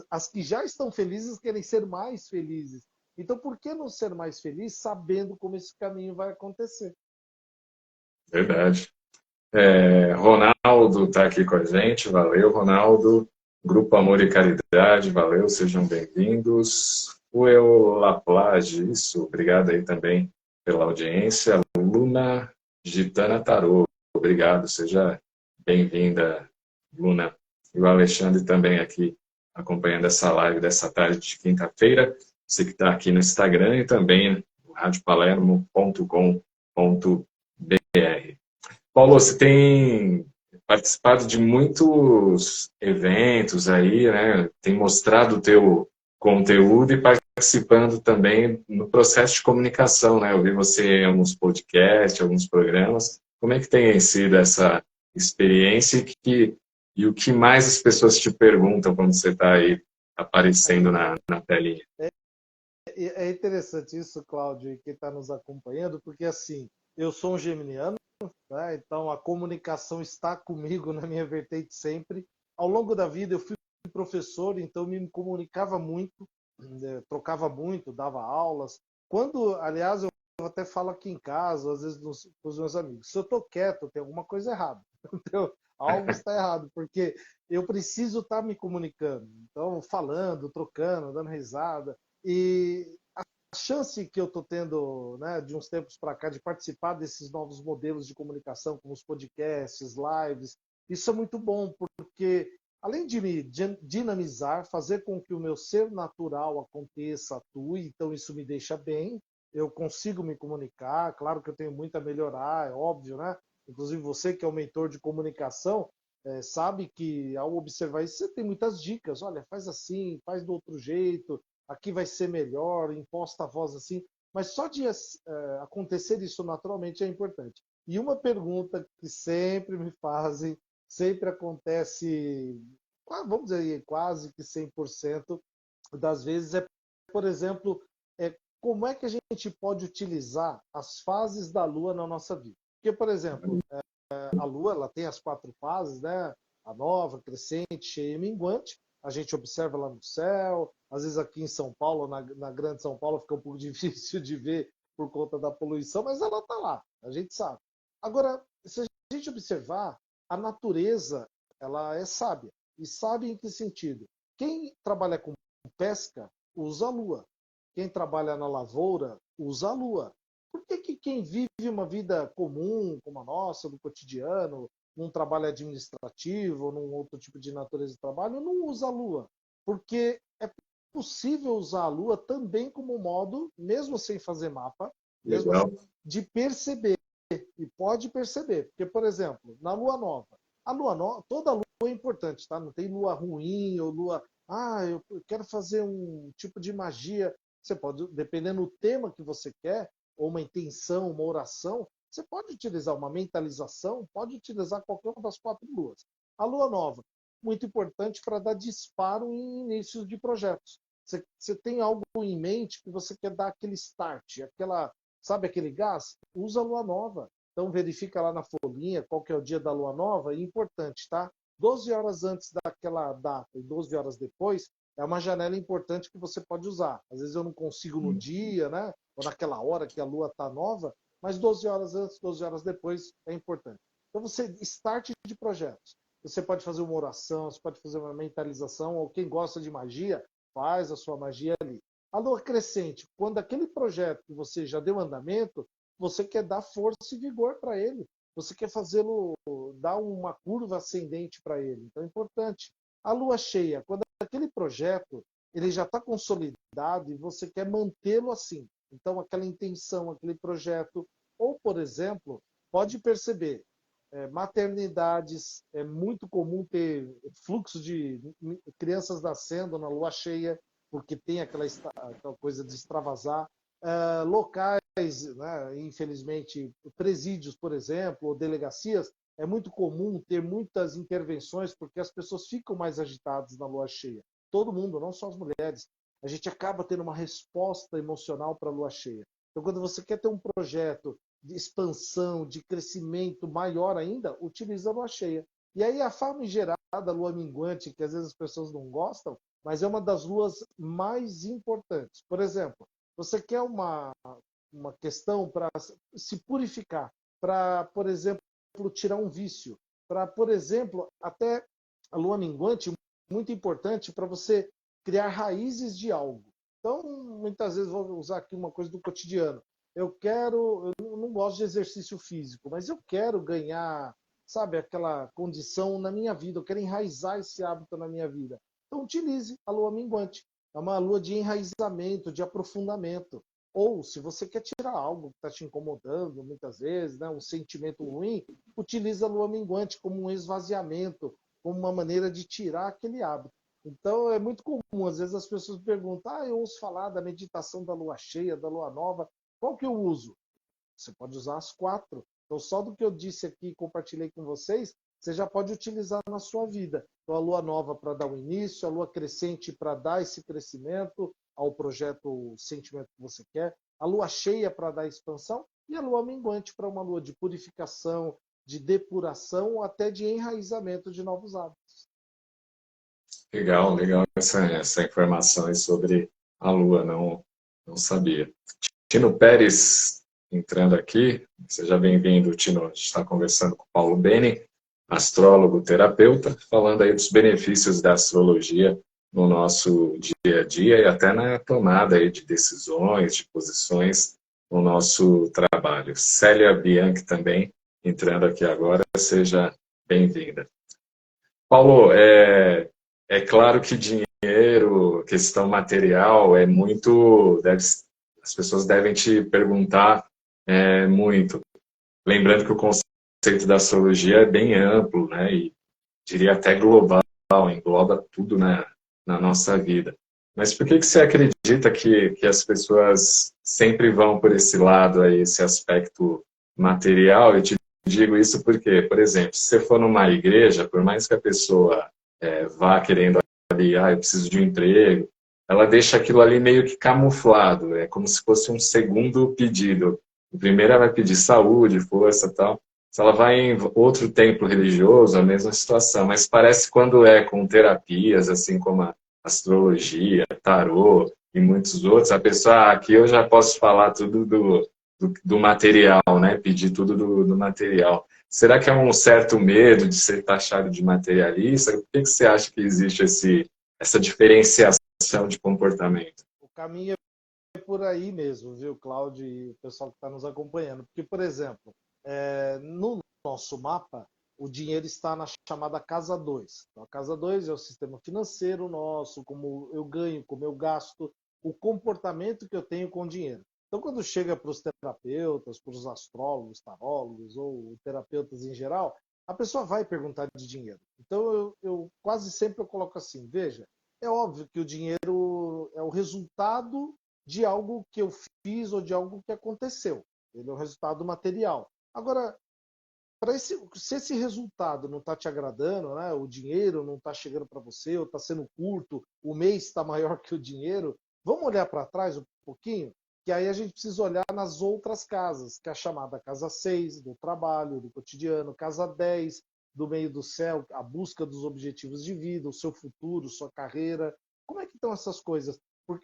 As que já estão felizes querem ser mais felizes. Então, por que não ser mais feliz sabendo como esse caminho vai acontecer? verdade. Ronaldo está aqui com a gente, valeu, Ronaldo. Grupo Amor e Caridade, valeu, sejam bem-vindos. O Eu Laplage, isso, obrigado aí também pela audiência. Luna Gitana Tarô, obrigado, seja bem-vinda, Luna. E o Alexandre também aqui acompanhando essa live dessa tarde de quinta-feira. Você que está aqui no Instagram e também no radiopalermo.com.br. Paulo, você tem participado de muitos eventos aí, né? Tem mostrado o teu conteúdo e participando também no processo de comunicação, né? Eu vi você em alguns podcasts, alguns programas. Como é que tem sido essa experiência e o que mais as pessoas te perguntam quando você está aí aparecendo na telinha? É interessante isso, Cláudio, e quem está nos acompanhando, porque assim, eu sou um geminiano, né? Então a comunicação está comigo na minha vertente sempre. Ao longo da vida eu fui professor, então me comunicava muito, trocava muito, dava aulas. Quando, aliás, eu até falo aqui em casa, às vezes com os meus amigos, se eu estou quieto, tem alguma coisa errada. Então, algo está errado, porque eu preciso estar me comunicando. Então, falando, trocando, dando risada. E a chance que eu estou tendo, né, de uns tempos para cá, de participar desses novos modelos de comunicação, como os podcasts, lives, isso é muito bom, porque além de me dinamizar, fazer com que o meu ser natural aconteça, atue, então isso me deixa bem, eu consigo me comunicar, claro que eu tenho muito a melhorar, é óbvio, né? Inclusive você que é o mentor de comunicação, sabe que ao observar isso você tem muitas dicas, olha, faz assim, faz do outro jeito, aqui vai ser melhor, imposta a voz assim, mas só de acontecer isso naturalmente é importante. E uma pergunta que sempre me fazem, sempre acontece, vamos dizer, quase que 100% das vezes, é, por exemplo, como é que a gente pode utilizar as fases da Lua na nossa vida? Porque, por exemplo, a Lua ela tem as 4 fases, né? A nova, crescente, cheia e minguante. A gente observa lá no céu. Às vezes aqui em São Paulo, na Grande São Paulo, fica um pouco difícil de ver por conta da poluição, mas ela está lá, a gente sabe. Agora, se a gente observar, a natureza ela é sábia. E sabe em que sentido? Quem trabalha com pesca usa a lua. Quem trabalha na lavoura usa a lua. Por que, que quem vive uma vida comum, como a nossa, do cotidiano, num trabalho administrativo, num outro tipo de natureza de trabalho, não usa a Lua? Porque é possível usar a Lua também como modo, mesmo sem fazer mapa, mesmo assim, Legal. de perceber. E pode perceber. Porque, por exemplo, na Lua Nova, toda Lua é importante, tá? Não tem Lua ruim ou Lua. Ah, eu quero fazer um tipo de magia. Você pode, dependendo do tema que você quer, ou uma intenção, uma oração, Você pode utilizar uma mentalização, pode utilizar qualquer uma das 4 luas. A lua nova, muito importante para dar disparo em inícios de projetos. Você tem algo em mente que você quer dar aquele start, sabe aquele gás? Usa a lua nova. Então verifica lá na folhinha qual que é o dia da lua nova, e importante, tá? 12 horas antes daquela data e 12 horas depois, é uma janela importante que você pode usar. Às vezes eu não consigo no dia, né? Ou naquela hora que a lua está nova, mas 12 horas antes, 12 horas depois é importante. Então você start de projetos. Você pode fazer uma oração, você pode fazer uma mentalização, ou quem gosta de magia, faz a sua magia ali. A lua crescente, quando aquele projeto que você já deu andamento, você quer dar força e vigor para ele. Você quer fazê-lo, dar uma curva ascendente para ele. Então é importante. A lua cheia, quando aquele projeto ele já está consolidado e você quer mantê-lo assim. Então aquela intenção, aquele projeto, ou por exemplo, pode perceber, maternidades, é muito comum ter fluxo de crianças nascendo na lua cheia, porque tem aquela coisa de extravasar. Locais, né, infelizmente, presídios, por exemplo, ou delegacias, é muito comum ter muitas intervenções, porque as pessoas ficam mais agitadas na lua cheia. Todo mundo, não só as mulheres. A gente acaba tendo uma resposta emocional para a lua cheia. Então, quando você quer ter um projeto de expansão, de crescimento maior ainda, utiliza a lua cheia. E aí a famigerada lua minguante, que às vezes as pessoas não gostam, mas é uma das luas mais importantes. Por exemplo, você quer uma questão para se purificar, para, por exemplo, tirar um vício, para, por exemplo, até a lua minguante, muito importante para você criar raízes de algo. Então, muitas vezes, vou usar aqui uma coisa do cotidiano. Eu não gosto de exercício físico, mas eu quero ganhar, sabe, aquela condição na minha vida, eu quero enraizar esse hábito na minha vida. Então, utilize a lua minguante. É uma lua de enraizamento, de aprofundamento. Ou, se você quer tirar algo que está te incomodando, muitas vezes, né, um sentimento ruim, utilize a lua minguante como um esvaziamento, como uma maneira de tirar aquele hábito. Então, é muito comum, às vezes as pessoas perguntam, eu ouço falar da meditação da lua cheia, da lua nova, qual que eu uso? Você pode usar as 4. Então, só do que eu disse aqui e compartilhei com vocês, você já pode utilizar na sua vida. Então, a lua nova para dar o início, a lua crescente para dar esse crescimento ao projeto, o sentimento que você quer, a lua cheia para dar expansão e a lua minguante para uma lua de purificação, de depuração ou até de enraizamento de novos hábitos. Legal, legal essa informação aí sobre a Lua, não sabia. Tino Pérez entrando aqui, seja bem-vindo, Tino. A gente está conversando com o Paulo Beni, astrólogo terapeuta, falando aí dos benefícios da astrologia no nosso dia a dia e até na tomada aí de decisões, de posições no nosso trabalho. Célia Bianchi também entrando aqui agora, seja bem-vinda. Paulo, é claro que dinheiro, questão material, as pessoas devem te perguntar muito. Lembrando que o conceito da astrologia é bem amplo, né? E diria até global, engloba tudo na nossa vida. Mas por que você acredita que as pessoas sempre vão por esse lado, aí, esse aspecto material? Eu te digo isso porque, por exemplo, se você for numa igreja, por mais que a pessoa vá querendo ali, eu preciso de um emprego, ela deixa aquilo ali meio que camuflado, é como se fosse um segundo pedido. O primeiro ela vai pedir saúde, força, tal. Se ela vai em outro templo religioso, a mesma situação, mas parece quando é com terapias, assim como a astrologia, tarô e muitos outros, a pessoa, aqui eu já posso falar tudo do material, né? Pedir tudo do material. Será que é um certo medo de ser taxado de materialista? Por que você acha que existe essa diferenciação de comportamento? O caminho é por aí mesmo, viu, Cláudio e o pessoal que está nos acompanhando. Porque, por exemplo, no nosso mapa, o dinheiro está na chamada casa 2. Então, a casa 2 é o sistema financeiro nosso, como eu ganho, como eu gasto, o comportamento que eu tenho com o dinheiro. Então, quando chega para os terapeutas, para os astrólogos, tarólogos ou terapeutas em geral, a pessoa vai perguntar de dinheiro. Então, eu quase sempre eu coloco assim, veja, é óbvio que o dinheiro é o resultado de algo que eu fiz ou de algo que aconteceu. Ele é o resultado material. Agora, se esse resultado não está te agradando, né, o dinheiro não está chegando para você, ou está sendo curto, o mês está maior que o dinheiro, vamos olhar para trás um pouquinho, que aí a gente precisa olhar nas outras casas, que é a chamada casa 6 do trabalho, do cotidiano, casa 10 do meio do céu, a busca dos objetivos de vida, o seu futuro, sua carreira. Como é que estão essas coisas?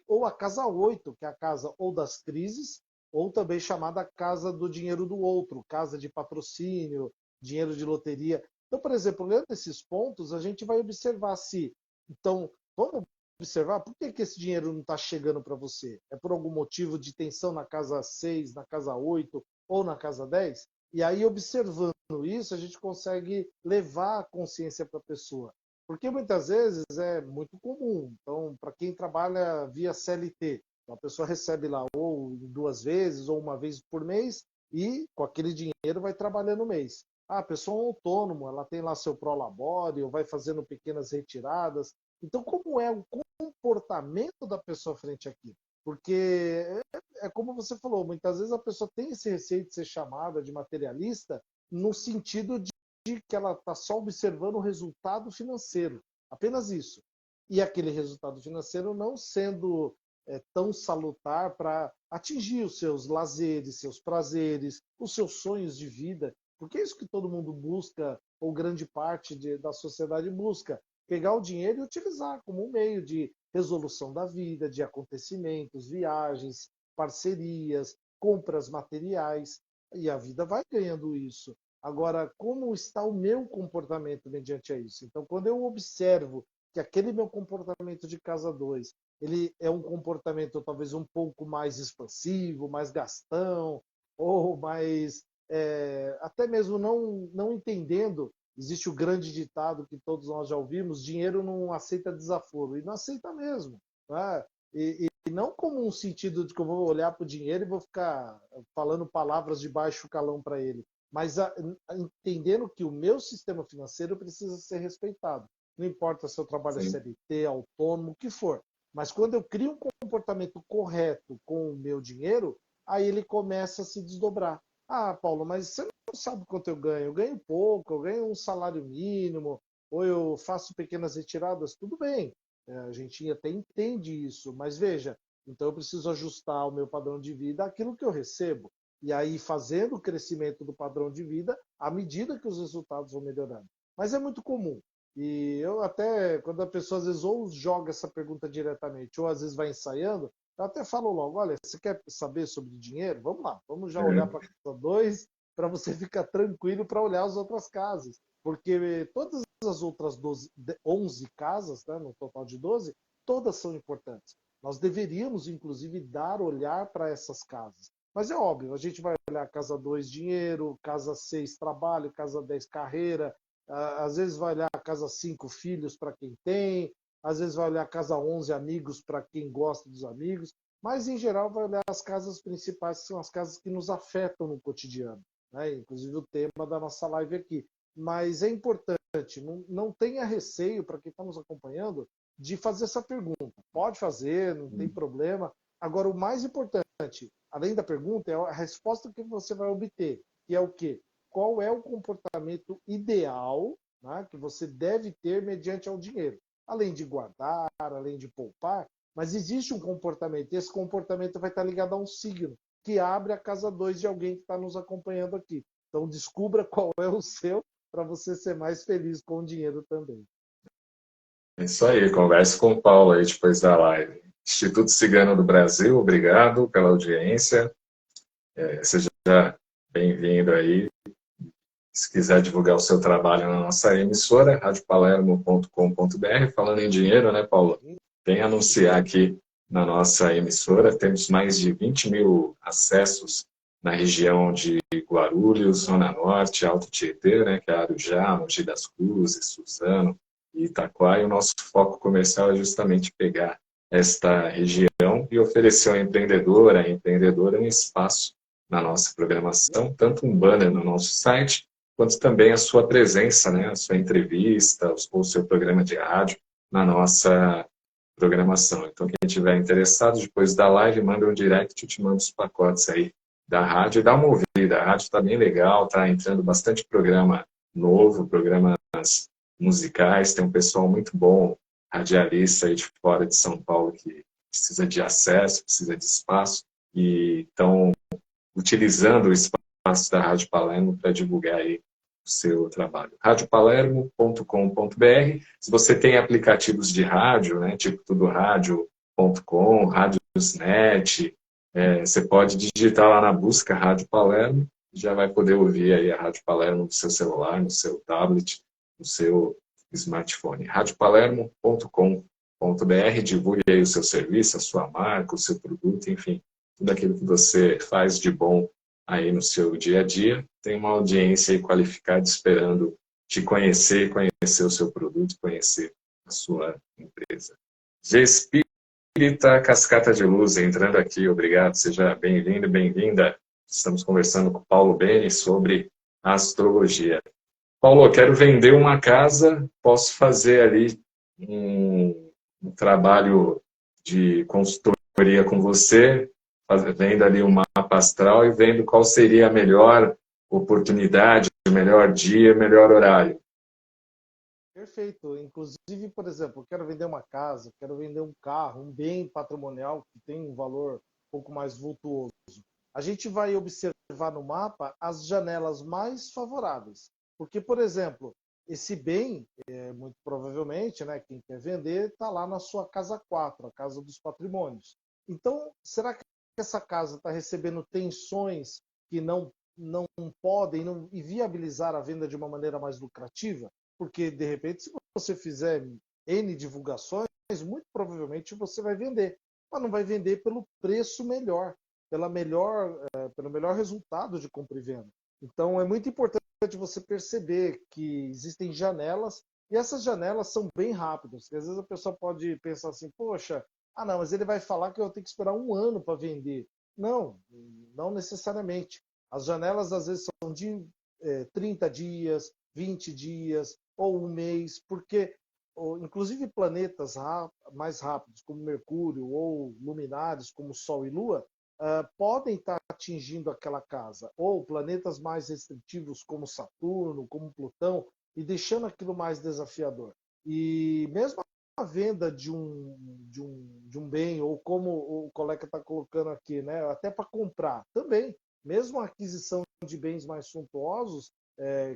Ou a casa 8 que é a casa ou das crises, ou também chamada casa do dinheiro do outro, casa de patrocínio, dinheiro de loteria. Então, por exemplo, olhando esses pontos, a gente vai observar se. Então, vamos observar por que esse dinheiro não está chegando para você. É por algum motivo de tensão na casa 6, na casa 8 ou na casa 10? E aí, observando isso, a gente consegue levar a consciência para a pessoa. Porque muitas vezes é muito comum. Então, para quem trabalha via CLT, a pessoa recebe lá ou 2 vezes ou uma vez por mês e com aquele dinheiro vai trabalhando o mês. Ah, a pessoa é autônoma, ela tem lá seu prolabore, ou vai fazendo pequenas retiradas. Então, como é o comportamento da pessoa frente àquilo? Porque é como você falou, muitas vezes a pessoa tem esse receio de ser chamada de materialista no sentido de que ela está só observando o resultado financeiro, apenas isso. E aquele resultado financeiro não sendo tão salutar para atingir os seus lazeres, seus prazeres, os seus sonhos de vida, porque é isso que todo mundo busca, ou grande parte da sociedade busca, pegar o dinheiro e utilizar como um meio de resolução da vida, de acontecimentos, viagens, parcerias, compras materiais, e a vida vai ganhando isso. Agora, como está o meu comportamento mediante a isso? Então, quando eu observo que aquele meu comportamento de casa 2 ele é um comportamento talvez um pouco mais expansivo, mais gastão, ou mais até mesmo não entendendo. Existe o grande ditado que todos nós já ouvimos: dinheiro não aceita desaforo, e não aceita mesmo. Né? E não como um sentido de que eu vou olhar para o dinheiro e vou ficar falando palavras de baixo calão para ele, mas entendendo que o meu sistema financeiro precisa ser respeitado. Não importa se eu trabalho Sim. CLT, autônomo, o que for. Mas quando eu crio um comportamento correto com o meu dinheiro, aí ele começa a se desdobrar. Ah, Paulo, mas você não sabe quanto eu ganho. Eu ganho pouco, eu ganho um salário mínimo, ou eu faço pequenas retiradas. Tudo bem, a gente até entende isso, mas veja, então eu preciso ajustar o meu padrão de vida àquilo que eu recebo. E aí, fazendo o crescimento do padrão de vida à medida que os resultados vão melhorando. Mas é muito comum. E eu até, quando a pessoa às vezes ou joga essa pergunta diretamente, ou às vezes vai ensaiando, eu até falo logo: olha, você quer saber sobre dinheiro? Vamos lá, vamos já olhar para a casa 2 para você ficar tranquilo para olhar as outras casas. Porque todas as outras 11 casas, né, no total de 12, todas são importantes. Nós deveríamos, inclusive, dar olhar para essas casas. Mas é óbvio, a gente vai olhar casa 2 dinheiro, casa 6 trabalho, casa 10 carreira, às vezes vai olhar a casa 5 filhos para quem tem, às vezes vai olhar a casa 11 amigos para quem gosta dos amigos, mas em geral vai olhar as casas principais, que são as casas que nos afetam no cotidiano, né? Inclusive o tema da nossa live aqui. Mas é importante, não tenha receio para quem está nos acompanhando de fazer essa pergunta. Pode fazer, não tem problema. Agora, o mais importante, além da pergunta, é a resposta que você vai obter, que é o quê? Qual é o comportamento ideal, né, que você deve ter mediante ao dinheiro. Além de guardar, além de poupar, mas existe um comportamento, e esse comportamento vai estar ligado a um signo, que abre a casa 2 de alguém que está nos acompanhando aqui. Então, descubra qual é o seu, para você ser mais feliz com o dinheiro também. É isso aí, converse com o Paulo aí depois da live. Instituto Cigano do Brasil, obrigado pela audiência. Seja bem-vindo aí. Se quiser divulgar o seu trabalho na nossa emissora, radiopalermo.com.br. Falando em dinheiro, né, Paulo? Vem anunciar aqui na nossa emissora. Temos mais de 20 mil acessos na região de Guarulhos, Zona Norte, Alto Tietê, né, que é Arujá, Mogi das Cruzes, Suzano e Itaquá. E o nosso foco comercial é justamente pegar esta região e oferecer ao empreendedor, à empreendedora, um espaço na nossa programação, tanto um banner no nosso site, quanto também a sua presença, né, a sua entrevista ou o seu programa de rádio na nossa programação. Então, quem estiver interessado, depois da live, manda um direct, eu te mando os pacotes aí da rádio e dá uma ouvida. A rádio está bem legal, está entrando bastante programa novo, programas musicais, tem um pessoal muito bom, radialista aí de fora de São Paulo que precisa de acesso, precisa de espaço e estão utilizando o espaço da Rádio Palermo para divulgar aí o seu trabalho. radiopalermo.com.br. Se você tem aplicativos de rádio, né, tipo tudoradio.com, Radiosnet, você pode digitar lá na busca Rádio Palermo e já vai poder ouvir aí a Rádio Palermo no seu celular, no seu tablet, no seu smartphone. radiopalermo.com.br. Divulgue aí o seu serviço, a sua marca, o seu produto, enfim, tudo aquilo que você faz de bom aí no seu dia a dia. Tem uma audiência aí qualificada esperando te conhecer, conhecer o seu produto, conhecer a sua empresa. G-Espírita Cascata de Luz, entrando aqui, obrigado, seja bem-vindo, bem-vinda. Estamos conversando com o Paulo Beni sobre astrologia. Paulo, eu quero vender uma casa, posso fazer ali um trabalho de consultoria com você, vendo ali o mapa astral e vendo qual seria a melhor oportunidade, o melhor dia, o melhor horário. Perfeito. Inclusive, por exemplo, eu quero vender uma casa, quero vender um carro, um bem patrimonial que tem um valor um pouco mais vultuoso. A gente vai observar no mapa as janelas mais favoráveis. Porque, por exemplo, esse bem, muito provavelmente, né, quem quer vender, está lá na sua casa 4, a casa dos patrimônios. Então, será que essa casa está recebendo tensões que não podem não viabilizar a venda de uma maneira mais lucrativa? Porque, de repente, se você fizer N divulgações, muito provavelmente você vai vender. Mas não vai vender pelo preço melhor, pelo melhor resultado de compra e venda. Então, é muito importante você perceber que existem janelas, e essas janelas são bem rápidas. Porque às vezes a pessoa pode pensar assim, poxa, não, mas ele vai falar que eu tenho que esperar um ano para vender. Não, não necessariamente. As janelas, às vezes, são de 30 dias, 20 dias ou um mês, porque, inclusive, planetas mais rápidos, como Mercúrio, ou luminares, como Sol e Lua, podem estar atingindo aquela casa, ou planetas mais restritivos, como Saturno, como Plutão, e deixando aquilo mais desafiador. E mesmo a venda de um bem, ou como o colega está colocando aqui, né, até para comprar, também, mesmo a aquisição de bens mais suntuosos,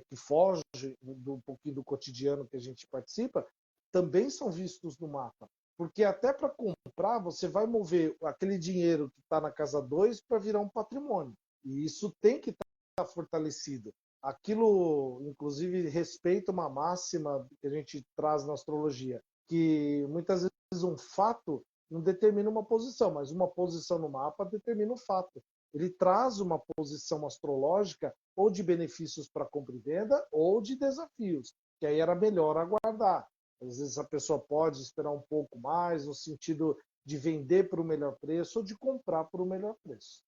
que fogem um pouquinho do cotidiano que a gente participa, também são vistos no mapa. Porque até para comprar, você vai mover aquele dinheiro que está na casa 2 para virar um patrimônio. E isso tem que estar fortalecido. Aquilo, inclusive, respeita uma máxima que a gente traz na astrologia, que muitas vezes um fato não determina uma posição, mas uma posição no mapa determina um fato. Ele traz uma posição astrológica ou de benefícios para compra e venda ou de desafios, que aí era melhor aguardar. Às vezes a pessoa pode esperar um pouco mais, no sentido de vender por um melhor preço ou de comprar por um melhor preço.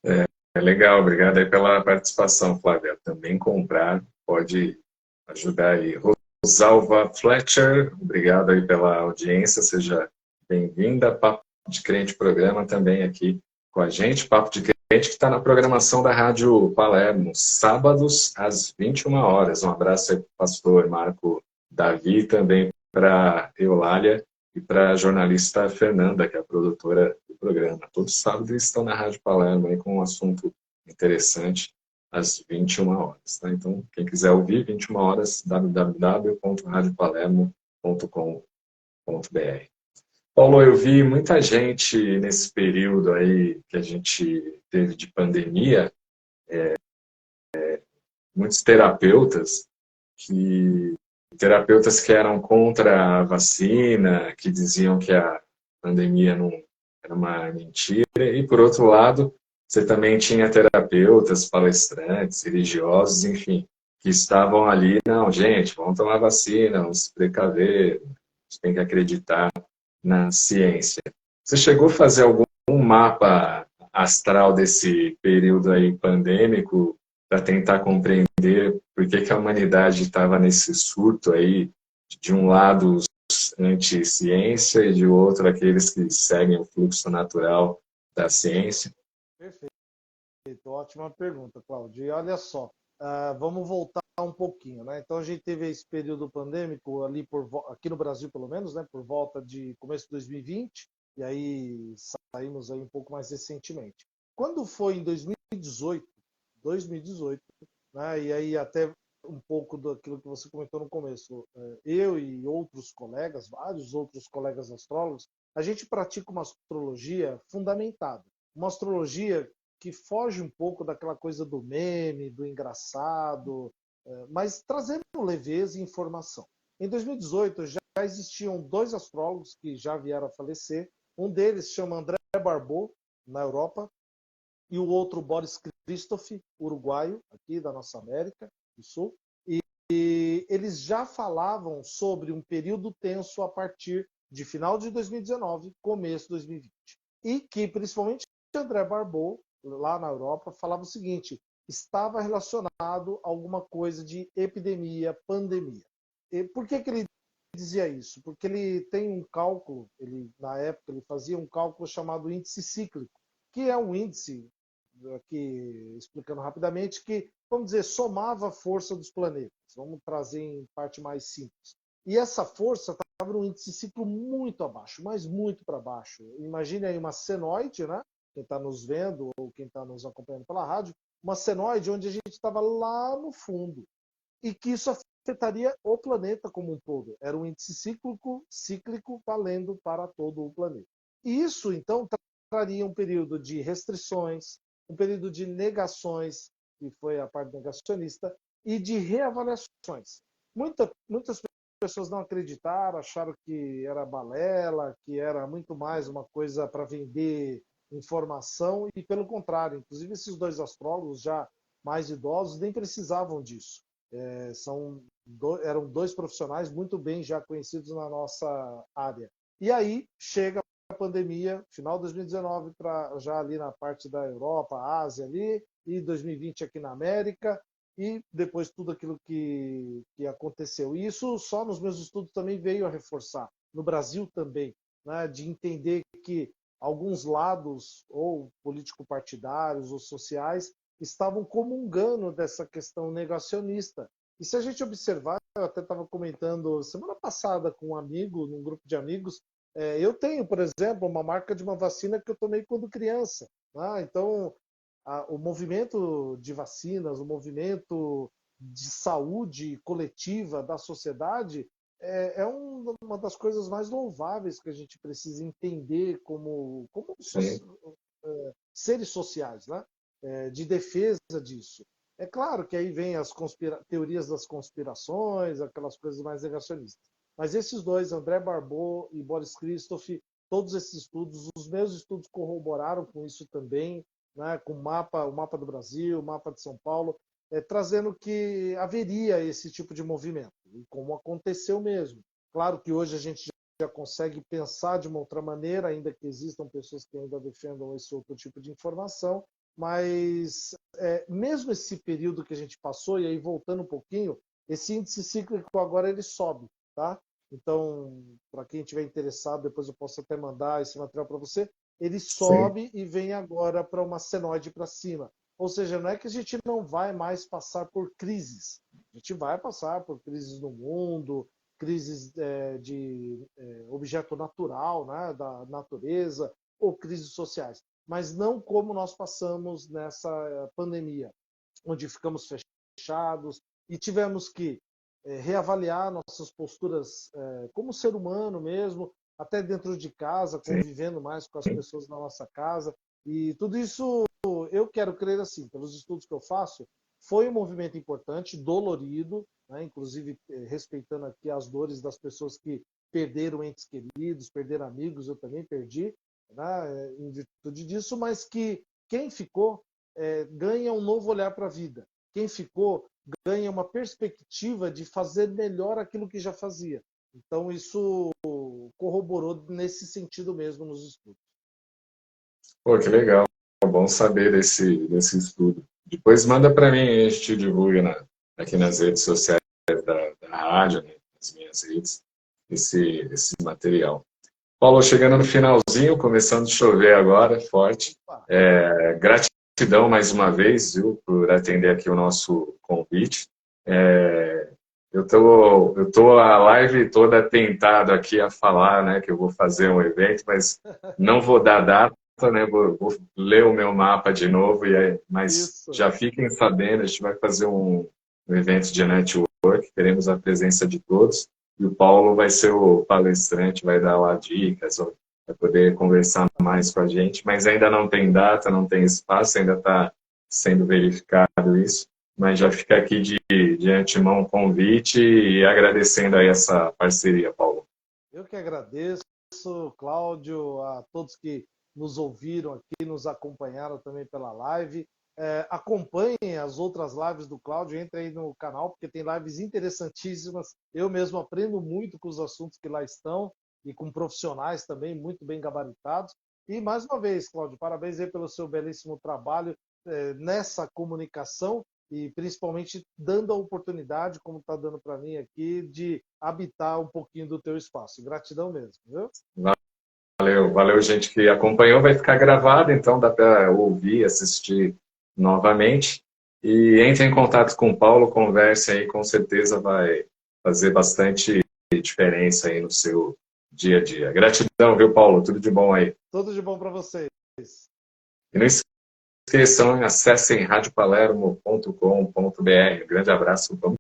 É legal, obrigado aí pela participação, Flávia. Também comprar pode ajudar aí. Rosalva Fletcher, obrigado aí pela audiência, seja bem-vinda. Papo de Crente programa também aqui com a gente. Papo de Crente que está na programação da Rádio Palermo, sábados às 21 horas. Um abraço aí para o pastor Marco Davi, também para Eulália e para a jornalista Fernanda, que é a produtora do programa. Todos os sábados eles estão na Rádio Palermo aí com um assunto interessante às 21 horas. Tá? Então, quem quiser ouvir, 21 horas, www.radiopalermo.com.br. Paulo, eu vi muita gente nesse período aí que a gente teve de pandemia, muitos terapeutas que eram contra a vacina, que diziam que a pandemia não era uma mentira, e por outro lado, você também tinha terapeutas, palestrantes, religiosos, enfim, que estavam ali, não, gente, vamos tomar vacina, vamos se precaver, a gente tem que acreditar na ciência. Você chegou a fazer algum mapa astral desse período aí pandêmico para tentar compreender por que a humanidade estava nesse surto aí, de um lado os anti-ciência e de outro aqueles que seguem o fluxo natural da ciência? Perfeito, ótima pergunta, Cláudio. E olha só, vamos voltar um pouquinho, né? Então a gente teve esse período pandêmico ali aqui no Brasil, pelo menos, né? Por volta de começo de 2020, e aí saímos aí um pouco mais recentemente. Quando foi em 2018, né? E aí até um pouco daquilo que você comentou no começo, eu e outros colegas, vários outros colegas astrólogos, a gente pratica uma astrologia fundamentada, uma astrologia que foge um pouco daquela coisa do meme, do engraçado, mas trazendo leveza e informação. Em 2018 já existiam dois astrólogos que já vieram a falecer. Um deles chama André Barbot, na Europa, e o outro Boris Christoph, uruguaio, aqui da nossa América do Sul. E eles já falavam sobre um período tenso a partir de final de 2019, começo de 2020. E que, principalmente, André Barbot, lá na Europa, falava o seguinte: estava relacionado a alguma coisa de epidemia, pandemia. E por que ele dizia isso? Porque ele tem um cálculo, na época ele fazia um cálculo chamado índice cíclico, que é um índice, aqui explicando rapidamente, que, vamos dizer, somava a força dos planetas. Vamos trazer em parte mais simples. E essa força estava no índice ciclo muito abaixo, mas muito para baixo. Imagine aí uma senoide, né? Quem está nos vendo ou quem está nos acompanhando pela rádio, uma senoide onde a gente estava lá no fundo. E que isso afetaria o planeta como um todo. Era um índice cíclico valendo para todo o planeta. E isso, então, traria um período de restrições, um período de negações, que foi a parte negacionista, e de reavaliações. Muitas pessoas não acreditaram, acharam que era balela, que era muito mais uma coisa para vender informação, e pelo contrário, inclusive esses dois astrólogos já mais idosos nem precisavam disso. Eram dois profissionais muito bem já conhecidos na nossa área. E aí chega a pandemia, final de 2019, já ali na parte da Europa, Ásia ali, e 2020 aqui na América, e depois tudo aquilo que aconteceu. E isso só nos meus estudos também veio a reforçar, no Brasil também, né, de entender que alguns lados, ou político-partidários ou sociais, estavam comungando dessa questão negacionista. E se a gente observar, eu até estava comentando semana passada com um amigo, num grupo de amigos, eu tenho, por exemplo, uma marca de uma vacina que eu tomei quando criança. Né? Então, o movimento de vacinas, o movimento de saúde coletiva da sociedade uma das coisas mais louváveis que a gente precisa entender como seres sociais, né? De defesa disso. É claro que aí vem as teorias das conspirações, aquelas coisas mais negacionistas. Mas esses dois, André Barbot e Boris Christoph, todos esses estudos, os meus estudos corroboraram com isso também, né, com o mapa do Brasil, o mapa de São Paulo, trazendo que haveria esse tipo de movimento, e como aconteceu mesmo. Claro que hoje a gente já consegue pensar de uma outra maneira, ainda que existam pessoas que ainda defendam esse outro tipo de informação, mas mesmo esse período que a gente passou, e aí voltando um pouquinho, esse índice cíclico agora ele sobe, tá? Então, para quem estiver interessado, depois eu posso até mandar esse material para você, ele sobe e vem agora para uma senoide para cima. Ou seja, não é que a gente não vai mais passar por crises. A gente vai passar por crises no mundo, crises de objeto natural, né, da natureza, ou crises sociais. Mas não como nós passamos nessa pandemia, onde ficamos fechados e tivemos que reavaliar nossas posturas como ser humano mesmo, até dentro de casa, convivendo mais com as pessoas na nossa casa. E tudo isso, eu quero crer assim, pelos estudos que eu faço, foi um movimento importante, dolorido, né? Inclusive respeitando aqui as dores das pessoas que perderam entes queridos, perderam amigos, eu também perdi, né? Em virtude disso, mas que quem ficou ganha um novo olhar para a vida. Quem ficou ganha uma perspectiva de fazer melhor aquilo que já fazia. Então, isso corroborou nesse sentido mesmo nos estudos. Pô, que legal. Bom saber desse estudo. Depois manda para mim, a gente divulga aqui nas redes sociais da rádio, né, nas minhas redes, esse material. Paulo, chegando no finalzinho, começando a chover agora, forte. Opa, Gratidão mais uma vez, viu, por atender aqui o nosso convite. Eu tô a live toda tentado aqui a falar, né, que eu vou fazer um evento, mas não vou dar data, né, vou ler o meu mapa de novo, mas isso. já fiquem sabendo, a gente vai fazer um evento de network, queremos a presença de todos, e o Paulo vai ser o palestrante, vai dar lá dicas, vai poder conversar mais com a gente, mas ainda não tem data, não tem espaço, ainda está sendo verificado isso, mas já fica aqui de antemão o convite e agradecendo aí essa parceria, Paulo. Eu que agradeço, Cláudio, a todos que nos ouviram aqui, nos acompanharam também pela live. Acompanhem as outras lives do Cláudio, entrem aí no canal, porque tem lives interessantíssimas. Eu mesmo aprendo muito com os assuntos que lá estão e com profissionais também muito bem gabaritados. E mais uma vez, Cláudio, parabéns aí pelo seu belíssimo trabalho nessa comunicação e principalmente dando a oportunidade, como está dando para mim aqui, de habitar um pouquinho do teu espaço. Gratidão mesmo, viu? Valeu, gente que acompanhou, vai ficar gravado, então dá para ouvir, assistir novamente. E entre em contato com o Paulo, converse aí, com certeza vai fazer bastante diferença aí no seu dia a dia. Gratidão, viu, Paulo? Tudo de bom aí. Tudo de bom para vocês. E não esqueçam, acessem radiopalermo.com.br. Um grande abraço, vamos